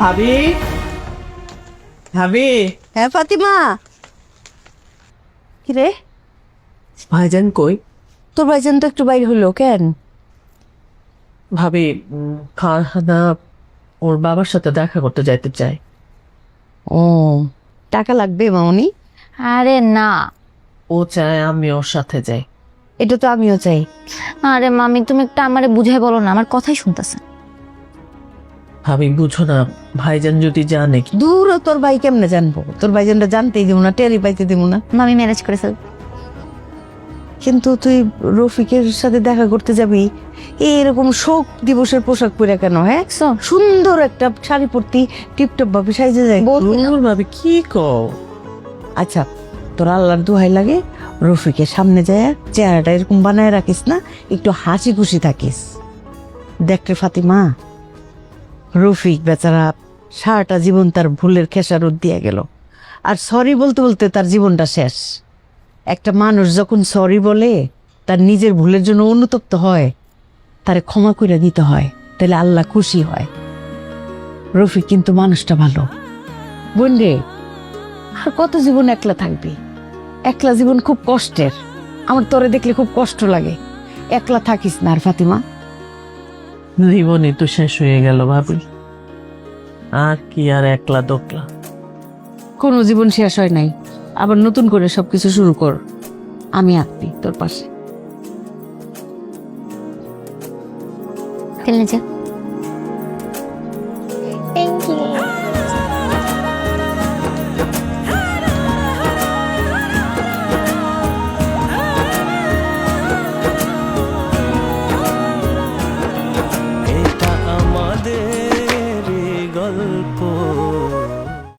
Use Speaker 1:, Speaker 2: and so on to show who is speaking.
Speaker 1: ভাবি, ভাবি।
Speaker 2: হ্যাঁ ফাতিমা, কিরে
Speaker 1: ভাইজান কই?
Speaker 2: তোর ভাইজান তো একটু বাইরে হলো কেন?
Speaker 1: ভাবি, ফারহানা ওর বাবার সাথে দেখা করতে যাইতে চায়।
Speaker 2: ও, টাকা লাগবে মামনি?
Speaker 3: আরে না,
Speaker 1: ও চায় আমি ওর সাথে যাই।
Speaker 2: এটা তো আমিও চাই।
Speaker 3: আরে মামি তুমি একটা আমারে বুঝাই বলো না, আমার কথাই শুনতেছে।
Speaker 1: ভাবি বুঝো না, ভাইজান যদি জানে কি।
Speaker 2: দূর, তোর ভাই কেমনে জানবো? তোর ভাইজানটা জানতেই দিব না, টেরি পাইতে দিব না।
Speaker 3: মামি ম্যানেজ করে ফেল।
Speaker 2: কিন্তু তুই রফিকের সাথে দেখা করতে যাবি, এরকম শোক দিবসের পোশাক পরে কেন? হ্যাঁ, সুন্দর একটা শাড়ি পরতি টিপটপ ভাবে সাইজে যায়।
Speaker 1: ভাবি কি কও?
Speaker 2: আচ্ছা, তোর আল্লাহর দোহাই লাগে, রফিকের সামনে যায় চেহারাটা এরকম বানায় রাখিস না, একটু হাসি খুশি থাকিস। দেখ রে ফাতিমা, রফিক বেচারা সারাটা জীবন তার ভুলের খেসারত দিয়ে গেল, আর সরি বলতে বলতে তার জীবনটা শেষ। একটা মানুষ যখন সরি বলে, তার নিজের ভুলের জন্য অনুতপ্ত হয়, তারে ক্ষমা করে দিতে হয়, তাহলে আল্লাহ খুশি হয়। রফিক কিন্তু মানুষটা ভালো। বোন রে, আর কত জীবন একলা থাকবি? একলা জীবন খুব কষ্টের। আমার তোরে দেখলে খুব কষ্ট লাগে। একলা থাকিস না আর ফাতিমা।
Speaker 1: জীবনই তো শেষ হয়ে গেল ভাবি, আর কি আর একলা দোকলা।
Speaker 2: কোনো জীবন শেষ হয় নাই, আবার নতুন করে সবকিছু শুরু কর। আমি আছি তোর পাশে।
Speaker 3: খেলে যা। Thank you.
Speaker 4: এটা আমাদের গল্প।